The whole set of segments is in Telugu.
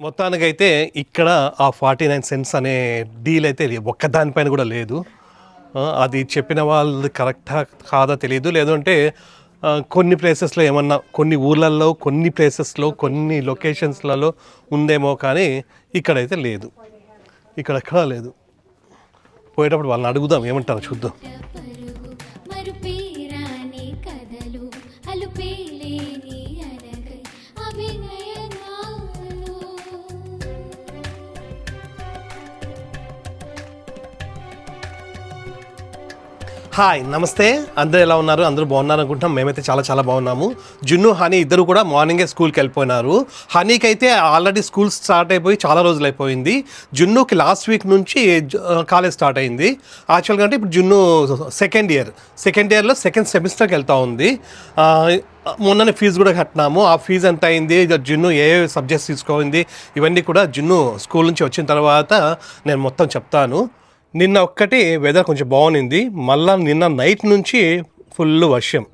మొత్తానికైతే ఇక్కడ ఆ 49 సెంట్స్ అనే డీల్ అయితే ఒక్కదానిపైన కూడా లేదు. అది చెప్పిన వాళ్ళు కరెక్టా కాదా తెలియదు. లేదంటే కొన్ని ప్లేసెస్లో ఏమన్నా కొన్ని ఊర్లలో కొన్ని ప్లేసెస్లో కొన్ని లొకేషన్స్లలో ఉందేమో, కానీ ఇక్కడైతే లేదు. ఇక్కడెక్కడా లేదు. పోయేటప్పుడు వాళ్ళని అడుగుదాం ఏమంటారో చూద్దాం. హాయ్, నమస్తే. అందరూ ఎలా ఉన్నారు? అందరూ బాగున్నారు అనుకుంటున్నాం. మేమైతే చాలా చాలా బాగున్నాము. జున్ను, హనీ ఇద్దరు కూడా మార్నింగే స్కూల్కి వెళ్ళిపోయినారు. హనీకి అయితే ఆల్రెడీ స్కూల్ స్టార్ట్ అయిపోయి చాలా రోజులు అయిపోయింది. జున్నుకి లాస్ట్ వీక్ నుంచి కాలేజ్ స్టార్ట్ అయింది. యాక్చువల్గా అంటే ఇప్పుడు జున్ను సెకండ్ ఇయర్లో సెకండ్ సెమిస్టర్కి వెళ్తూ ఉంది. మొన్ననే ఫీజు కూడా కట్టినాము. ఆ ఫీజు ఎంత అయింది, జున్ను ఏ సబ్జెక్ట్స్ తీసుకోయింది, ఇవన్నీ కూడా జున్ను స్కూల్ నుంచి వచ్చిన తర్వాత నేను మొత్తం చెప్తాను. నిన్న ఒక్కటి వెదర్ కొంచెం బాగుంది. మళ్ళీ నిన్న నైట్ నుంచి ఫుల్ వర్షం.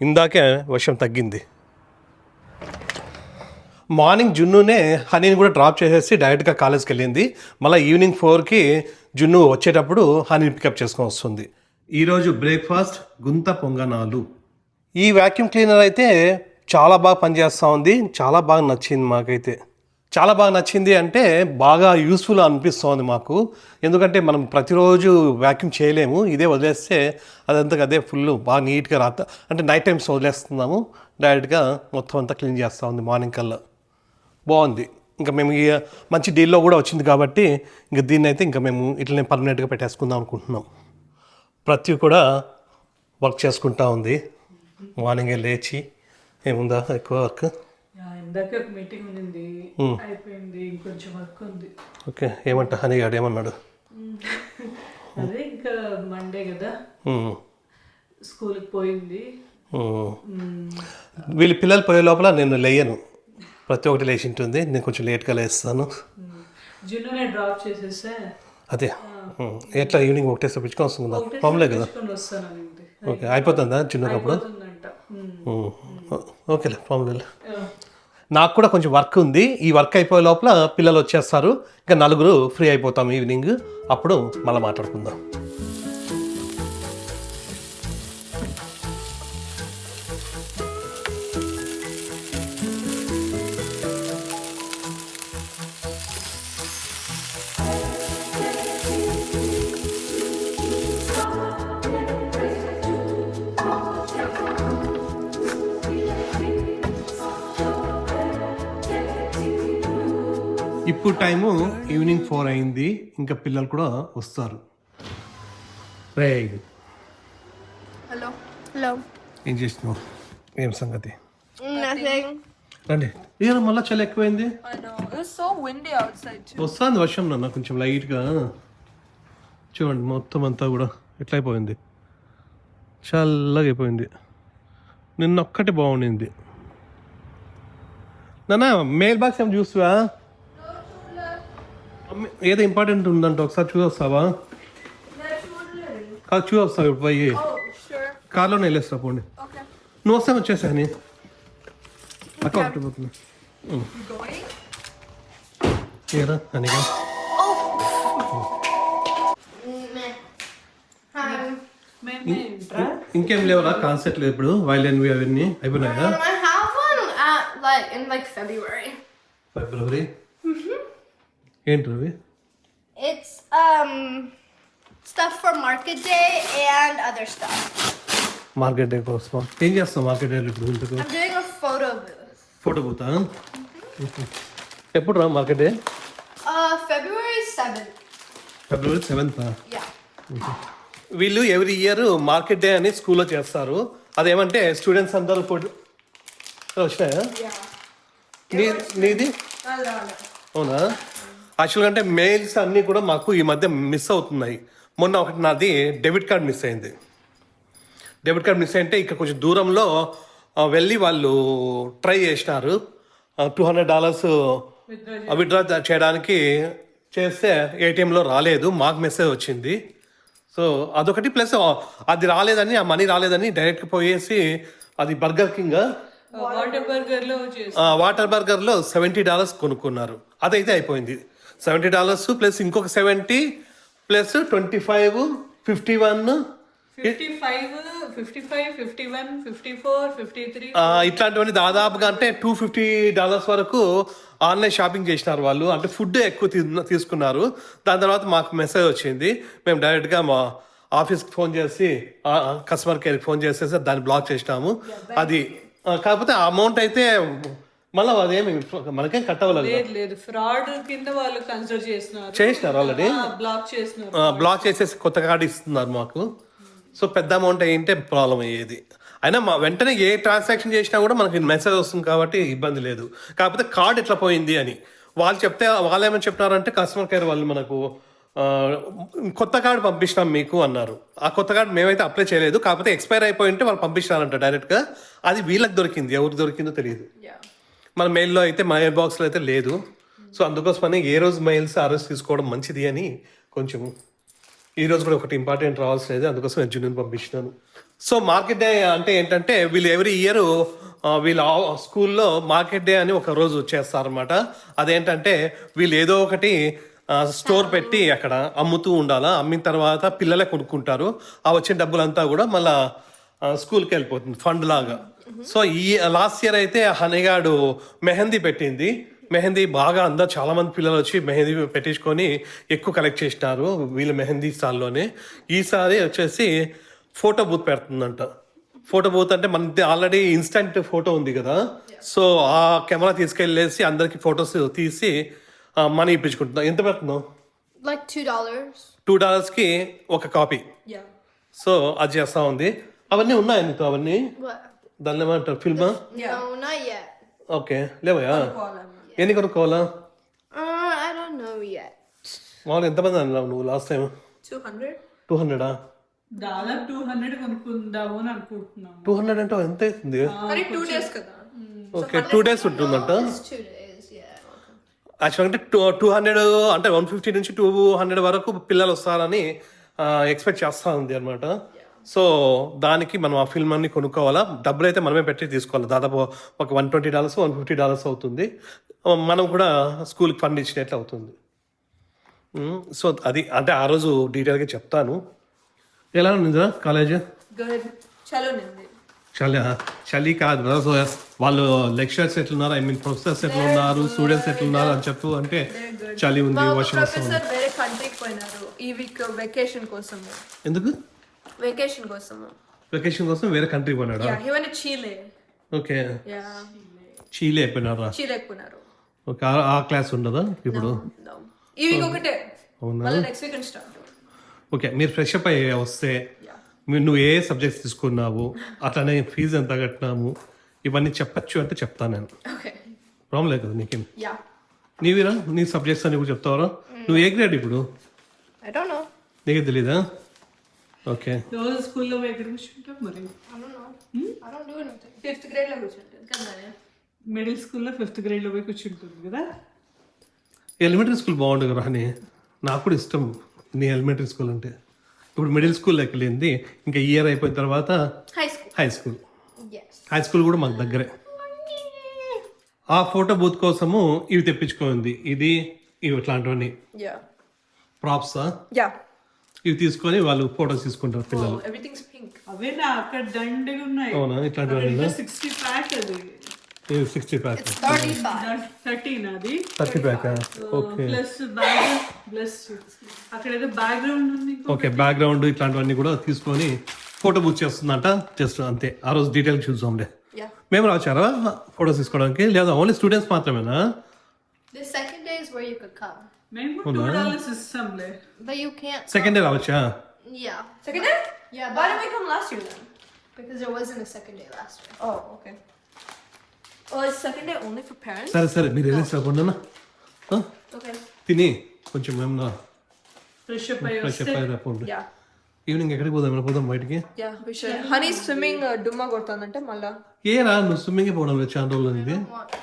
ఇందాకే వర్షం తగ్గింది. మార్నింగ్ జున్నునే హనీని కూడా డ్రాప్ చేసేసి డైరెక్ట్గా కాలేజ్కి వెళ్ళింది. మళ్ళీ ఈవినింగ్ 4కి జున్ను వచ్చేటప్పుడు హనీని పికప్ చేసుకొని వస్తుంది. ఈరోజు బ్రేక్ఫాస్ట్ గుంత పొంగనాలు. ఈ వ్యాక్యూమ్ క్లీనర్ అయితే చాలా బాగా పనిచేస్తూ ఉంది. చాలా బాగా నచ్చింది మాకైతే. చాలా బాగా నచ్చింది అంటే బాగా యూస్ఫుల్ అనిపిస్తుంది మాకు. ఎందుకంటే మనం ప్రతిరోజు వ్యాక్యూమ్ చేయలేము. ఇదే వదిలేస్తే అదే ఫుల్ బాగా నీట్గా అంటే నైట్ టైమ్స్ వదిలేస్తున్నాము. డైరెక్ట్గా మొత్తం అంతా క్లీన్ చేస్తూ ఉంది మార్నింగ్ కల్లా. బాగుంది. ఇంకా మేము మంచి డీల్లో కూడా వచ్చింది కాబట్టి ఇంకా దీన్ని అయితే ఇంకా మేము ఇట్లనే పర్మనెంట్గా పెట్టేసుకుందాం అనుకుంటున్నాం. ప్రతి కూడా వర్క్ చేసుకుంటా ఉంది. మార్నింగే లేచి ఏముందా ఎక్కువ వర్క్. ఇందాక ఒక మీటింగ్ ఉంది, అయిపోయింది. ఇంకొంచెం వర్క్ ఉంది. ఓకే, ఏమంటా హనీ గారు ఏమన్నాడు? అదే ఇంకా మండే కదా, స్కూల్కి పోయింది. వీళ్ళ పిల్లలు పోయే లోపల నేను లేయను. ప్రతి ఒక్కటి లేచి ఉంటుంది. నేను కొంచెం లేట్గా లేస్తాను. జున్ను నేను డ్రాప్ చేసేస్తే అదే ఎట్లా ఈవినింగ్ ఒకటే తెప్పించుకొని వస్తుందా? ప్రాబ్లే కదా. ఓకే, అయిపోతుందా జున్నుకప్పుడు? ఓకేలే, ప్రాబ్లం. నాకు కూడా కొంచెం వర్క్ ఉంది. ఈ వర్క్ అయిపోయే లోపల పిల్లలు వచ్చేస్తారు. ఇంకా నలుగురు ఫ్రీ అయిపోతాం ఈవినింగ్. అప్పుడు మళ్ళీ మాట్లాడుకుందాం. ఇప్పుడు టైము ఈవినింగ్ 4 అయింది. ఇంకా పిల్లలు కూడా వస్తారు. రే, హలో హలో, ఏం చేసినావు? ఏం సంగతి? నథింగ్. రండి. మళ్ళీ చలి ఎక్కువైంది. వస్తుంది వర్షం నాన్న, కొంచెం లైట్గా. చూడండి మొత్తం అంతా కూడా ఎట్లా అయిపోయింది, చల్లగా అయిపోయింది. నిన్న ఒక్కటి బాగుండింది. నాన్న మెయిల్ బాక్స్ ఏం చూస్తువా? ఏదో ఇంపార్టెంట్ ఉందంట, ఒకసారి చూసొస్తావా? కాదు, చూసొస్తావు ఇప్పుడు పోయి. కార్లోనే వెళ్ళేస్తా పోండి. నువ్వు వస్తే వచ్చేసా అని అక్క పట్టిపోతున్నా. ఏరా అనిగా ఇంకేం లేవరా కాన్సెప్ట్ లేదు ఇప్పుడు? వైలెన్ అవన్నీ అయిపోయినాయా? ఫిబ్రవరి. ఏంటి Ravi? It's stuff for market day and other stuff. Market day కోసం ఏం చేస్తావు? మార్కెట్ డే ఇప్పుడు ఇంతకు I'm doing a photo booth. Photo బూతా? ఎప్పుడు రా market day? February 7th. February 7th. Yeah. వీళ్ళు ఎవ్రీ ఇయర్ మార్కెట్ డే అని స్కూల్లో చేస్తారు. అదేమంటే స్టూడెంట్స్ అందరూ వచ్చినాయా? నీది అవునా? యాక్చువల్గా అంటే మెయిల్స్ అన్నీ కూడా మాకు ఈ మధ్య మిస్ అవుతున్నాయి. మొన్న ఒకటి నాది డెబిట్ కార్డ్ మిస్ అయింది. డెబిట్ కార్డ్ మిస్ అయింటే ఇక్కడ కొంచెం దూరంలో వెళ్ళి వాళ్ళు ట్రై చేసినారు. $200 విత్డ్రా చేయడానికి చేస్తే ఏటీఎంలో రాలేదు. మాకు మెసేజ్ వచ్చింది. సో అదొకటి, ప్లస్ అది రాలేదని, ఆ మనీ రాలేదని డైరెక్ట్గా పోయేసి అది బర్గర్ కింగ్ వాటర్ బర్గర్ లో చేసి వాటర్ బర్గర్లో $70 కొనుక్కున్నారు. అదైతే అయిపోయింది. $70 ప్లస్ ఇంకొక 70 ప్లస్ 25 51 55 51 54 53 ఇట్లాంటివన్నీ దాదాపుగా అంటే $250 వరకు ఆన్లైన్ షాపింగ్ చేసినారు వాళ్ళు. అంటే ఫుడ్ ఎక్కువ తీసుకున్నారు. దాని తర్వాత మాకు మెసేజ్ వచ్చింది. మేము డైరెక్ట్గా మా ఆఫీస్కి ఫోన్ చేసి కస్టమర్ కేర్కి ఫోన్ చేసేసి దాన్ని బ్లాక్ చేసినాము. అది కాకపోతే ఆ అమౌంట్ అయితే మళ్ళీ అదేమి మనకేం కట్టవాలి. లేదు ఫ్రాడ్ కింద వాళ్ళు కన్సిడర్ చేసినారు ఆల్రెడీ. బ్లాక్ చేసేసి కొత్త కార్డు ఇస్తున్నారు మాకు. సో పెద్ద అమౌంట్ అయ్యింటే ప్రాబ్లం అయ్యేది. అయినా మా వెంటనే ఏ ట్రాన్సాక్షన్ చేసినా కూడా మనకి మెసేజ్ వస్తుంది కాబట్టి ఇబ్బంది లేదు. కాకపోతే కార్డ్ ఎట్లా పోయింది అని వాళ్ళు చెప్తే వాళ్ళు ఏమైనా చెప్పినారంటే కస్టమర్ కేర్ వాళ్ళు మనకు కొత్త కార్డు పంపిస్తాం మీకు అన్నారు. ఆ కొత్త కార్డు మేమైతే అప్లై చేయలేదు. కాకపోతే ఎక్స్పైర్ అయిపోయి ఉంటే వాళ్ళు పంపిస్తారంట డైరెక్ట్గా. అది వీళ్ళకి దొరికింది. ఎవరు దొరికిందో తెలియదు. మన మెయిల్లో అయితే మెయిల్ బాక్స్లో అయితే లేదు. సో అందుకోసమని ఏ రోజు మెయిల్స్ ఆ రోజు తీసుకోవడం మంచిది అని కొంచెం ఈరోజు కూడా ఒకటి ఇంపార్టెంట్ రావాల్సి లేదు. అందుకోసం నేను జున్నుని పంపించినాను. సో మార్కెట్ డే అంటే ఏంటంటే వీళ్ళు ఎవ్రీ ఇయర్ వీళ్ళ స్కూల్లో మార్కెట్ డే అని ఒక రోజు చేస్తారనమాట. అదేంటంటే వీళ్ళు ఏదో ఒకటి స్టోర్ పెట్టి అక్కడ అమ్ముతూ ఉండాలా. అమ్మిన తర్వాత పిల్లలే కొనుక్కుంటారు. ఆ వచ్చిన డబ్బులంతా కూడా మళ్ళా స్కూల్కి వెళ్ళిపోతుంది ఫండ్ లాగా. సో ఈ లాస్ట్ ఇయర్ అయితే హనీగాడు మెహందీ పెట్టింది. మెహందీ బాగా అందరు చాలా మంది పిల్లలు వచ్చి మెహందీ పెట్టించుకొని ఎక్కువ కలెక్ట్ చేసినారు వీళ్ళ మెహందీ స్టాల్లోనే. ఈసారి వచ్చేసి ఫోటో బూత్ పెడుతుందంట. ఫోటో బూత్ అంటే మనది ఆల్రెడీ ఇన్స్టంట్ ఫోటో ఉంది కదా. సో ఆ కెమెరా తీసుకెళ్ళేసి అందరికి ఫొటోస్ తీసి మనీ ఇప్పించుకుంటున్నాం. ఎంత పెడుతున్నావు? Like $2. $2కి ఒక కాపీ. సో అది చేస్తా ఉంది. అవన్నీ ఉన్నాయి నీతో అవన్నీ? What? దాన్ని ఏమంటారు ఫిల్మా? No, not yet. ఓకే లేవయా? ఎన్ని కొనుక్కోవాలా? I don't know yet. మామూలు ఎంతమంది అన్నావు నువ్వు లాస్ట్ టైం? 200 దాదాపు 200 కొనుక్కుందాము అని అనుకుంటున్నాము. 200 అంటే ఎంత అవుతుంది? 2 days కదా. ఓకే 2 days ఉంటుందంట. It's 2 days, yeah. యాక్చువల్ అంటే 200 అంటే 150 నుంచి 200 వరకు పిల్లలు వస్తారని ఎక్స్పెక్ట్ చేస్తూ ఉంది అనమాట. సో దానికి మనం ఆ ఫిల్మ్ అన్ని కొనుక్కోవాలా. డబ్బులు అయితే మనమే పెట్టి తీసుకోవాలి. దాదాపు ఒక $120 $150 అవుతుంది. మనం కూడా స్కూల్కి ఫండ్ ఇచ్చినట్లు అవుతుంది. సో అది అంటే ఆ రోజు డీటెయిల్గా చెప్తాను. ఎలా ఉంది కాలేజ్? చలి కాదు కదా. సో వాళ్ళు లెక్చరర్స్ ఎట్లున్నారు, ఐ మీన్ ప్రొఫెసర్స్ ఎట్లున్నారు, స్టూడెంట్స్ ఎట్లున్నారు అని చెప్పు అంటే చలి ఉంది, వర్షం వస్తుంది. వేరే కంట్రీకి పోయినారు ఈ వీక్ వెకేషన్ కోసం. ఎందుకు? వెకేషన్ కోసం వేరే కంట్రీ పోయినాడా? he went to Chile. Okay Yeah. Chile అయిపోయినారా? Chile పోయినారు. ఓకే ఆ క్లాస్ ఉండదా ఇప్పుడు? No. ఈ వీక్ ఒకటే. అవునా? మళ్ళీ నెక్స్ట్ వీక్ స్టార్ట్. ఓకే మీరు ఫ్రెష్ అప్ అయ్యి వస్తే నువ్వు ఏ సబ్జెక్ట్స్ తీసుకున్నావు, అట్లానే ఫీజు ఎంత కట్టినాము, ఇవన్నీ చెప్పచ్చు అంటే చెప్తాను నేను. ఓకే ప్రాబ్లం లేదు కదా నీకేం? యా. నీవిరా నీ సబ్జెక్ట్స్ అని కూడా చెప్తావరా? నువ్వు ఏ గ్రేడ్ ఇప్పుడు? I don't know. నీకే తెలీదా? ఓకే రోజు స్కూల్లో ఎక్కడ కూర్చుంటాం మరి? I don't know. I don't do anything. 5th grade లో కూర్చుంటాను కదా. మిడిల్ స్కూల్లో 5th grade లో పోయి కూర్చుంటుంది కదా. ఎలిమెంటరీ స్కూల్ బాగుంటుంది కదా అని నాకు కూడా ఇష్టం. నీ ఎలిమెంటరీ స్కూల్ అంటే ఇప్పుడు మిడిల్ స్కూల్లోకి వెళ్ళింది. ఇంకా ఇయర్ అయిపోయిన తర్వాత high school. Yes. High school కూడా మాకు దగ్గరే. ఆ ఫోటో బూత్ కోసము ఇవి తెప్పించుకోండి. ఇవి ఇట్లాంటివన్నీ యా ప్రాప్సా. యా. ఇవి తీసుకొని వాళ్ళు ఫోటోస్ తీసుకుంటారు పిల్లలు. Everything's pink. అవే నా అక్కడ దండిగా ఉన్నాయి. అవునా? ఇట్లాంటివన్నీ 60 ప్యాక్ అది. 60 ప్యాక్ 35. 13 అది 30 pack. Okay plus back plus అక్కడ ఏదో బ్యాక్గ్రౌండ్ ఉంది. ఓకే బ్యాక్గ్రౌండ్ ఇట్లాంటివన్నీ కూడా తీసుకొని ఫోటో బుక్ చేస్తుందంట. జస్ట్ అంతే. ఆ రోజు డీటెయిల్ చూద్దాంలే. యా. మేము రావచ్చారా ఫోటోస్ తీసుకోవడానికి లేదా ఓన్లీ స్టూడెంట్స్ మాత్రమేనా? The second day is where you could come. మేము $2 ఇస్తాంలే. But you can't. Second day రావచ్చా? Yeah. Second day? Yeah, Why but didn't we come last year then? because there wasn't a second day last year. Oh, okay. Oh, is second day only for parents? సరే సరే మీరు వెళ్ళేసి రాకుండా Okay. తిని కొంచెం మేము ఫ్రెష్ అప్ అయ్యి ఫ్రెష్ అప్ అయ్యి రాకుండా Yeah. ఈవినింగ్ ఎక్కడికి పోదాం? ఏమైనా పోదాం బయటికి? Yeah, we should. Honey swimming డుమ్మా కొడుతుందంటే మళ్ళా. ఏరా నువ్వు స్విమ్మింగ్ పోవడం లేదు చాలా రోజులు అనేది. Want.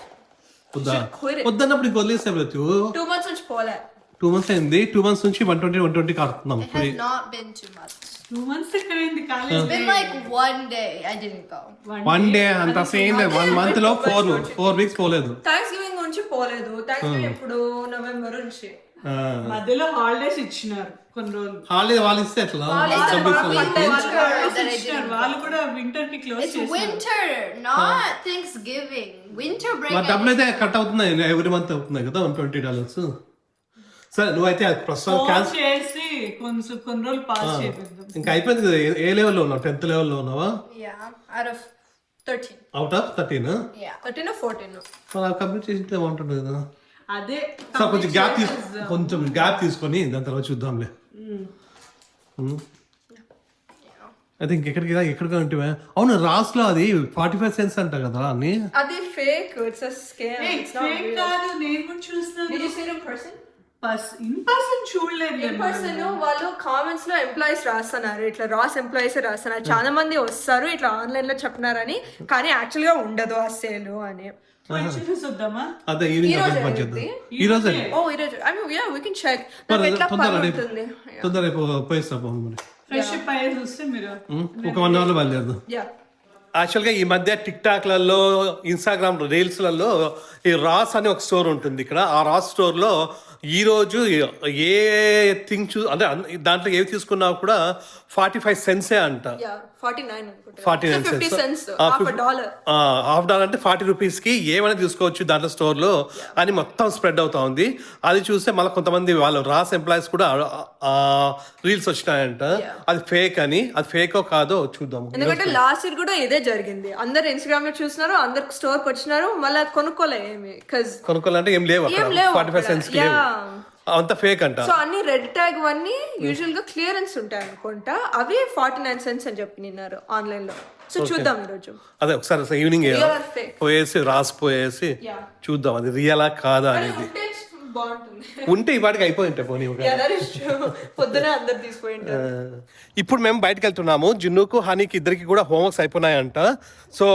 వద్దా? quit it. వద్దన్నప్పుడు ఇంక వదిలేసే వెళ్తూ 2 months నుంచి పోలే. 2 months అయింది. 2 months నుంచి 120 ఆడుతున్నాం. It has not been 2 months. 2 months ఎక్కడైంది college It's been like 1 day I didn't go. 1 day అంత సేమ్ 1 month లో 4 weeks పోలేదు. థ్యాంక్స్గివింగ్ నుంచి పోలేదు. థ్యాంక్స్గివింగ్ ఎప్పుడు నవంబర్ నుంచి. మధ్యలో హాలిడేస్ ఇచ్చినారు కొన్ని రోజులు. హాలిడే వాళ్ళు ఇస్తే ఎట్లా? వాళ్ళు కూడా వింటర్ కి close It's winter, not Thanksgiving. Winter break. మరి డబ్బులు అయితే కట్ అవుతున్నాయి, ఎవ్రీ మంత్ అవుతున్నాయి కదా $120. సరే నువ్వైతే ప్రస్తుతం క్యాన్సిల్ చేసి కొన్ని రోజులు పాస్ చేపిద్దాం. ఇంకా అయిపోయింది కదా. ఏ లెవెల్లో ఉన్నావు? 10th లెవెల్లో ఉన్నావా? Yeah, out of 13. Out of 13? Yeah. 13 or 14. మరి కంప్లీట్ చేసి బాగుంటుంది కదా. అదే సార్ కొంచెం గ్యాప్ తీసుకొని దాని తర్వాత చూద్దాంలే. అయితే ఇంకెక్కడికి ఉంటే అవును రాస్లో అది 45 cents అంట కదా అని. అది fake. It's a scam. It's not fake కాదు, నేను కూడా చూస్తున్నాను. Did you see it in person? In person చూడలేదు. ఇన్ పర్సన్ వాళ్ళు కామెంట్స్ లో ఎంప్లాయీస్ రాస్తున్నారు, ఇట్లా రాస్ ఎంప్లాయీస్ రాస్తున్నారు. చాలా మంది వస్తారు ఇట్లా ఆన్లైన్ లో చెప్పినారని, కానీ యాక్చువల్ గా ఉండదు ఆ సేల్ అని. చూద్దామా? అదే ఈవినింగ్ ఈ రోజు ఓ ఈ రోజు I mean yeah we can check. నాకు ఎట్లా పని ఉంటుంది. తొందర పోయిస్తా మరి. ఫ్రెష్ అప్ అయ్యి చూస్తే మీరు ఒక 1 hour లో బయలుదేరదు. యా యాక్చువల్గా ఈ మధ్య టిక్ టాక్లలో, ఇన్స్టాగ్రామ్ రీల్స్లలో ఈ రాస్ అని ఒక స్టోర్ ఉంటుంది ఇక్కడ. ఆ రాస్ స్టోర్లో ఈరోజు ఏ థింగ్ అంటే దాంట్లో ఏవి తీసుకున్నా కూడా 45 cents అంట. 49 అనుకుంటా. 49 50 cents, $1. $1 అంటే 40 rupees కి ఏమైనా తీసుకోవచ్చు దాంట్లో స్టోర్లో అని మొత్తం స్ప్రెడ్ అవుతా ఉంది. అది చూస్తే మళ్ళీ కొంతమంది వాళ్ళు రాస్ ఎంప్లాయీస్ కూడా రీల్స్ వచ్చినాయంట. అది ఫేక్ అని. అది ఫేకో కాదో చూద్దాం. ఎందుకంటే లాస్ట్ ఇయర్ కూడా ఇదే జరిగింది. అందరు ఇన్స్టాగ్రామ్ లో చూస్తున్నారు, అందరు స్టోర్ కి వచ్చినారు, మళ్ళీ కొనుక్కోలే ఏమి. కొనుక్కోవాలంటే ఏం లేవు అక్కడ. 45 cents కి లేవు, అంత ఫేక్ అంట. సో అన్ని రెడ్ ట్యాగ్ అన్ని యూజువల్ గా క్లియరెన్స్ ఉంటాయి అనుకుంటా. అవి 49 cents అని చెప్పి నిన్నారు ఆన్లైన్ లో. సో చూద్దాం ఈ రోజు. అదే ఒకసారి ఈవినింగ్ పోయేసి రాసిపోయేసి చూద్దాం అది రియలా కాదా అనేది. బాగుంటుంది. ఉంటే ఈ వాటికి అయిపోయి ఉంటాయి పోనీ. పొద్దునే అందరు తీసుకుపోయి. ఇప్పుడు మేము బయటకు వెళ్తున్నాము. జున్నుకు హనీకి ఇద్దరికి కూడా హోంవర్క్స్ అయిపోయినాయంట. సో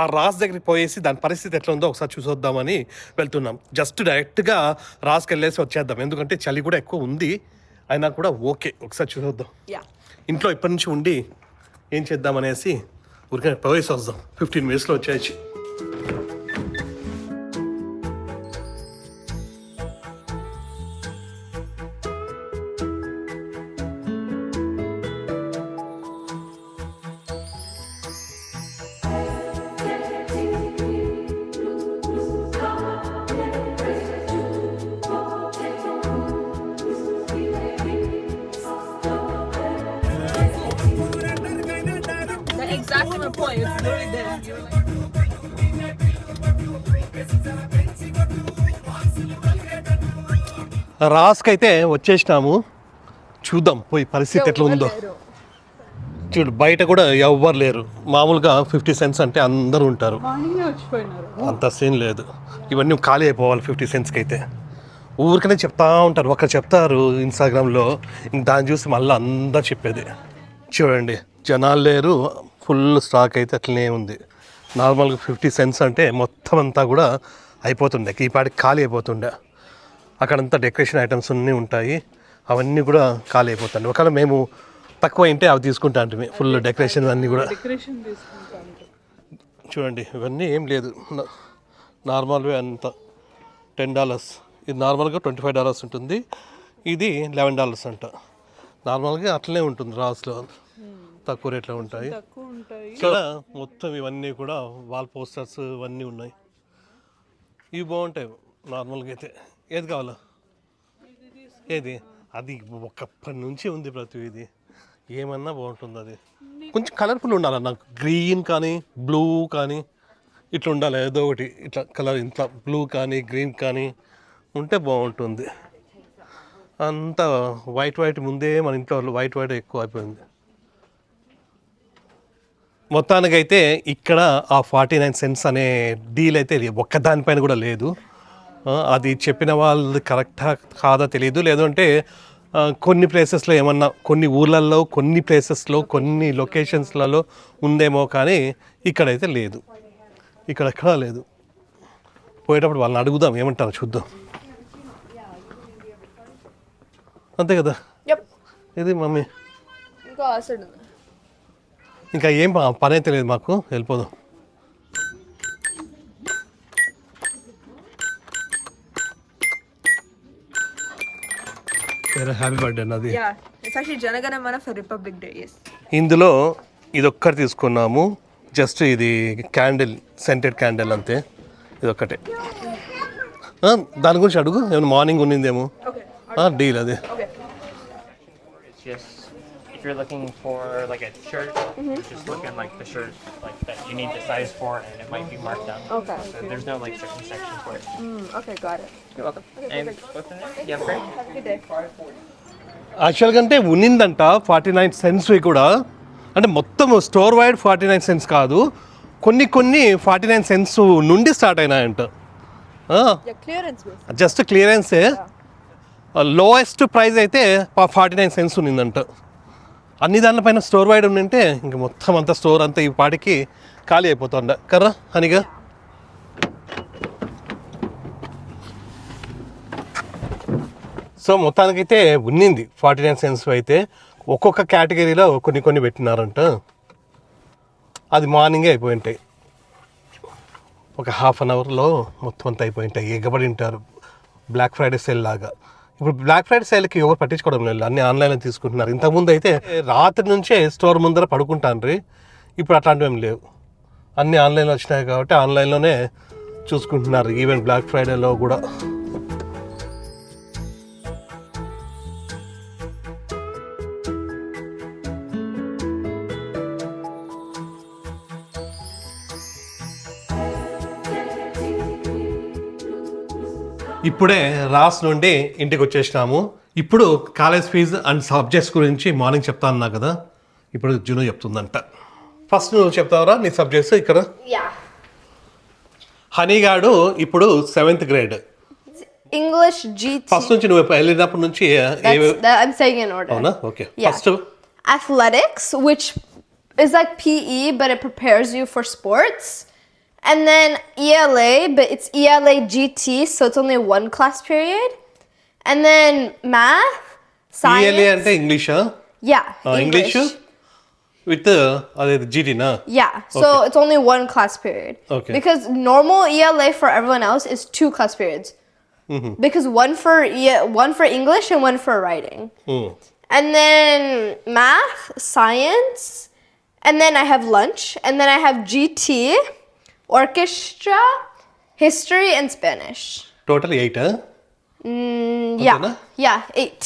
ఆ రాస్ దగ్గరికి పోయేసి దాని పరిస్థితి ఎట్లా ఉందో ఒకసారి చూసొద్దామని వెళ్తున్నాం. జస్ట్ డైరెక్ట్గా రాస్కి వెళ్ళేసి వచ్చేద్దాం, ఎందుకంటే చలి కూడా ఎక్కువ ఉంది. అయినా కూడా ఓకే, ఒకసారి చూసొద్దాం. ఇంట్లో ఇప్పటి నుంచి ఉండి ఏం చేద్దాం అనేసి ఊరికే పోయేసి వద్దాం. 15 minutesలో వచ్చేయచ్చు. Exactly my point. It's literally there. రాస్కి అయితే వచ్చేసినాము. చూద్దాం పోయి పరిస్థితి ఎట్లా ఉందో. చూడు బయట కూడా ఎవ్వరు లేరు. మామూలుగా 50 cents అంటే అందరూ ఉంటారు, అంత సీన్ లేదు. ఇవన్నీ ఖాళీ అయిపోవాలి 50 centsకి అయితే. ఊరికనే చెప్తా ఉంటారు, ఒకరు చెప్తారు ఇన్స్టాగ్రామ్లో, దాన్ని చూసి మళ్ళీ అందరు చెప్పేది. చూడండి జనాలు లేరు, ఫుల్ స్టాక్ అయితే అట్లనే ఉంది. నార్మల్గా 50 cents అంటే మొత్తం అంతా కూడా అయిపోతుండే, ఈ పాటికి ఖాళీ అయిపోతుండే. అక్కడంతా డెకరేషన్ ఐటమ్స్ అన్నీ ఉంటాయి, అవన్నీ కూడా ఖాళీ అయిపోతాయి. ఒకవేళ మేము తక్కువ అయింటే అవి తీసుకుంటా అంటే ఫుల్ డెకరేషన్ అన్నీ కూడా. చూడండి ఇవన్నీ ఏం లేదు, నార్మల్వే అంత. $10. ఇది నార్మల్గా $25 ఉంటుంది, ఇది $11 అంట. నార్మల్గా అట్లనే ఉంటుంది రాస్లో, తక్కువ రేట్లో ఉంటాయి. ఇక్కడ మొత్తం ఇవన్నీ కూడా వాల్ పోస్టర్స్ ఇవన్నీ ఉన్నాయి. ఇవి బాగుంటాయి నార్మల్గా అయితే. ఏది కావాలా? ఏది అది ఒకప్పటి నుంచి ఉంది ప్రతి ఇది, ఏమన్నా బాగుంటుంది. అది కొంచెం కలర్ఫుల్ ఉండాలి నాకు. గ్రీన్ కానీ బ్లూ కానీ ఇట్లా ఉండాలి, ఏదో ఒకటి ఇట్లా కలర్, ఇంట్లో బ్లూ కానీ గ్రీన్ కానీ ఉంటే బాగుంటుంది. అంతా వైట్ ముందే మన ఇంట్లో వైట్ ఎక్కువ అయిపోయింది. మొత్తానికైతే ఇక్కడ ఆ 49 cents అనే డీల్ అయితే ఒక్క దానిపైన కూడా లేదు. అది చెప్పిన వాళ్ళు కరెక్టా కాదా తెలియదు. లేదంటే కొన్ని ప్లేసెస్లో ఏమన్నా, కొన్ని ఊర్లలో, కొన్ని ప్లేసెస్లో, కొన్ని లొకేషన్స్లలో ఉందేమో, కానీ ఇక్కడైతే లేదు, ఇక్కడెక్కడా లేదు. పోయేటప్పుడు వాళ్ళని అడుగుదాం ఏమంటారో చూద్దాం. అంతే కదా. యప్. ఇది మమ్మీ ఇంకా ఆసడు. ఇంకా ఏం పని అయితే లేదు మాకు, వెళ్ళిపోదాం. హ్యాపీ బర్త్డే నాది. Yeah it's actually Jana Gana Mana for Republic Day. yes. ఇందులో ఇది ఒక్కటి తీసుకున్నాము, జస్ట్ ఇది క్యాండిల్, సెంటెడ్ క్యాండిల్ అంతే, ఇది ఒక్కటే. దాని గురించి అడుగు, ఏమైనా మార్నింగ్ ఉన్నిందేమో. Okay. డీల్ అది. Okay. It's just if you're looking for like a shirt, just look at like the shirt like that you need the size for, and it might be marked down. Okay. So there's no like certain section for it. Okay, got it. You're welcome. And what's the name? You have a break? Have a good day. యాక్చువల్గా అంటే ఉన్నిందంట 49 cents కూడా, అంటే మొత్తం స్టోర్ వైడ్ 49 cents కాదు, కొన్ని 49 cents నుండి స్టార్ట్ అయినాయంట. Yeah, clearance base. జస్ట్ క్లియరెన్సే. లోయెస్ట్ ప్రైస్ అయితే 49 cents ఉన్నిందంట. అన్ని దానిపైన స్టోర్ వైడ్ ఉండింటే ఇంక మొత్తం అంతా స్టోర్ అంతా ఈ పాటికి ఖాళీ అయిపోతుండ కర్రా హనిగా. సో మొత్తానికైతే ఉన్నింది 49 cents అయితే. ఒక్కొక్క కేటగిరీలో కొన్ని పెట్టినారంట. అది మార్నింగే అయిపోయి ఉంటాయి, ఒక హాఫ్ అన్ అవర్లో మొత్తం అంతా అయిపోయి ఉంటాయి, ఎగబడి ఉంటారు. బ్లాక్ ఫ్రైడే సేల్ లాగా. ఇప్పుడు బ్లాక్ ఫ్రైడే సేల్కి ఎవరు పట్టించుకోవడం లేదు, అన్ని ఆన్లైన్లో తీసుకుంటున్నారు. ఇంతకుముందు అయితే రాత్రి నుంచే స్టోర్ ముందర పడుకుంటాను, ఇప్పుడు అట్లాంటివి ఏం లేవు, అన్నీ ఆన్లైన్లో వచ్చినాయి కాబట్టి ఆన్లైన్లోనే చూసుకుంటున్నారు, ఈవెన్ బ్లాక్ ఫ్రైడేలో కూడా. ఇప్పుడే రాస్ నుండి ఇంటికి వచ్చేసినాము. ఇప్పుడు కాలేజ్ ఫీజు అండ్ సబ్జెక్ట్స్ గురించి మార్నింగ్ చెప్తా అన్నా కదా, ఇప్పుడు జును చెప్తుందంట. ఫస్ట్ నువ్వు చెప్తావరా నీ సబ్జెక్ట్స్ ఇక్కడ? Yeah. హనీగాడు ఇప్పుడు 7th grade. English GT. First నుంచి నువ్వు వెళ్ళినప్పటి నుంచి I'm saying in order. అవునా? Okay. Yeah. First Athletics, which is like PE, but it prepares you for sports. And then ELA, but it's ELA GT, so it's only one class period. And then math, science. ELA అంటే ఇంగ్లీషా? Yeah, ఇంగ్లీష్ విత్ అదే జీటీనా? Yeah, so Okay. it's only one class period. Okay. Because normal ELA for everyone else is 2 class periods. Because one for English and one for writing. And then math, science, and then I have lunch, and then I have GT, orchestra, history, and Spanish. Total 8. Yeah. Antena? Yeah, 8.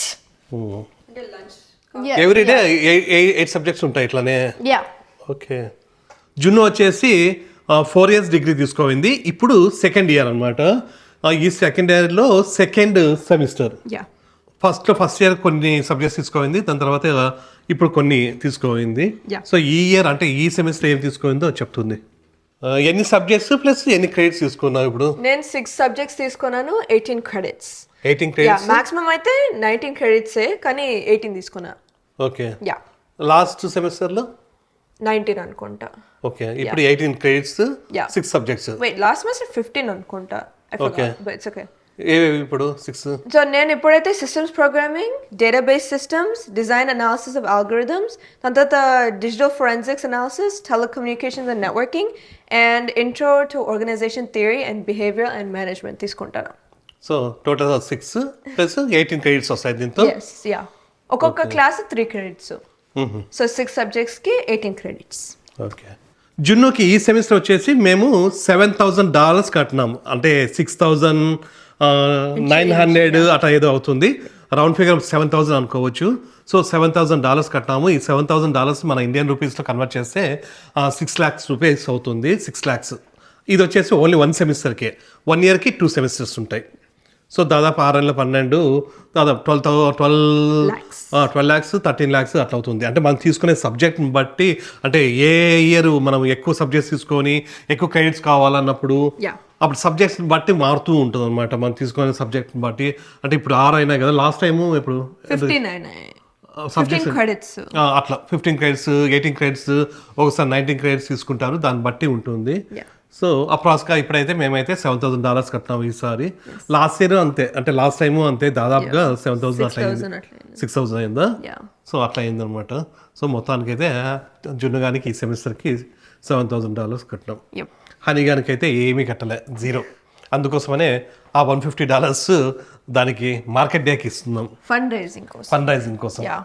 Yeah. Every day 8 subjects ఉంటాయి ఇట్లానే. Yeah. ఓకే. జున్ను వచ్చేసి 4 years డిగ్రీ తీసుకోయింది, ఇప్పుడు 2nd year అనమాట. ఈ 2nd yearలో 2nd semester. Yeah. First year కొన్ని సబ్జెక్ట్స్ తీసుకోయింది, దాని తర్వాత ఇప్పుడు కొన్ని తీసుకోయింది. Yeah. సో ఈ ఇయర్ అంటే ఈ సెమిస్టర్ ఏం తీసుకోయిందో చెప్తుంది. ఎన్ని సబ్జెక్ట్స్ ప్లస్ ఎన్ని క్రెడిట్స్ తీసుకున్నావు ఇప్పుడు? నేను 6 subjects తీసుకున్నాను, 18 credits. 18 క్రెడిట్స్. మాక్సిమం అయితే 19 credits కానీ 18 తీసుకున్నా. ఓకే. యా, లాస్ట్ సెమిస్టర్లో 19 అనుకుంటా. ఓకే. ఇప్పుడు 18 credits, Yeah. 6 subjects. Wait, last semester 15 అనుకుంటా. I forgot, Okay. but it's okay. ఏవేవి ఇప్పుడు 6? సో నేను ఇప్పుడైతే systems programming, database systems, design analysis of algorithms, దాని తర్వాత digital forensics analysis, telecommunications and networking, and intro to organisation theory and behaviour and management తీసుకుంటాను. సో టోటల్ 6 ప్లస్ 18 క్రెడిట్స్ వస్తాయి దీంతో. Yes, yeah. ఒక్కొక్క క్లాస్ 3 credits. సో 6 subjectsకి 18 credits. ఓకే. జున్నుకి ఈ సెమిస్టర్ వచ్చేసి మేము $7,000 కట్టినాము, అంటే 6,900 అట్లా ఏదో అవుతుంది, రౌండ్ ఫిగర్ 7,000 అనుకోవచ్చు. సో $7,000 కట్టినాము. ఈ $7,000 మన ఇండియన్ రూపీస్లో కన్వర్ట్ చేస్తే 6 lakhs రూపీస్ అవుతుంది. 6 lakhs ఇది వచ్చేసి ఓన్లీ 1 సెమిస్టర్కే. 1 yearకి 2 semesters ఉంటాయి. సో దాదాపు 6 నెలల 12, దాదాపు 12 lakhs, 13 lakhs అట్లా అవుతుంది. అంటే మనం తీసుకునే సబ్జెక్ట్ని బట్టి, అంటే ఏ ఇయర్ మనం ఎక్కువ సబ్జెక్ట్స్ తీసుకొని ఎక్కువ క్రెడిట్స్ కావాలన్నప్పుడు Yeah. అప్పుడు సబ్జెక్ట్స్ని బట్టి మారుతూ ఉంటుంది అనమాట, మనం తీసుకునే సబ్జెక్ట్ని బట్టి. అంటే ఇప్పుడు 6 అయినాయి కదా, లాస్ట్ టైము ఇప్పుడు 15 credits. అట్లా 15 credits, 18 credits, ఒకసారి 19 credits తీసుకుంటారు, దాన్ని బట్టి ఉంటుంది. Yeah. సో అప్రాక్స్గా ఇప్పుడైతే మేమైతే $7,000 కట్టినాము ఈసారి. లాస్ట్ ఇయర్ అంతే, అంటే లాస్ట్ టైము అంతే, దాదాపుగా 7,000 అట్లా అయింది. 6,000 అట్లా అయింది. 6,000 అయిందా? Yeah. సో అట్లా అయిందనమాట. సో మొత్తానికైతే జున్నుగానికి ఈ సెమిస్టర్కి $7,000 కట్టినాం. Yep. హనీగానికి అయితే ఏమీ కట్టలే, 0. అందుకోసమనే ఆ $150 దానికి మార్కెట్ డేకి ఇస్తున్నాం, Fundraising కోసం. ఫండ్ రైజింగ్ కోసం. Yeah.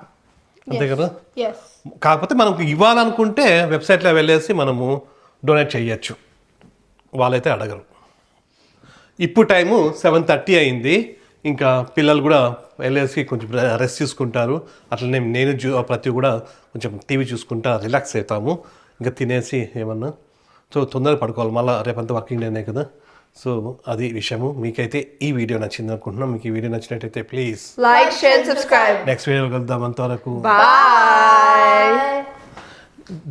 అంతే కదా. Yes. కాకపోతే మనకు ఇవ్వాలనుకుంటే వెబ్సైట్లో వెళ్ళేసి మనము డొనేట్ చేయొచ్చు, వాళ్ళైతే అడగరు. ఇప్పుడు టైము 7:30 అయింది. ఇంకా పిల్లలు కూడా వెళ్ళేసి కొంచెం రెస్ట్ తీసుకుంటారు. అట్లనే నేను ప్రతి కూడా కొంచెం టీవీ చూసుకుంటా రిలాక్స్ అవుతాము. ఇంకా తినేసి ఏమన్నా సో తొందరగా పడుకోవాలి, మళ్ళీ రేపంతా వర్కింగ్ డేనే కదా. సో అది విషయము. మీకైతే ఈ వీడియో నచ్చింది అనుకుంటున్నాం. మీకు ఈ వీడియో నచ్చినట్టయితే please Like, share, and subscribe. Next video కలుద్దాం. అంతవరకు Bye.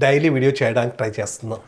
డైలీ వీడియో చేయడానికి ట్రై చేస్తున్నాం.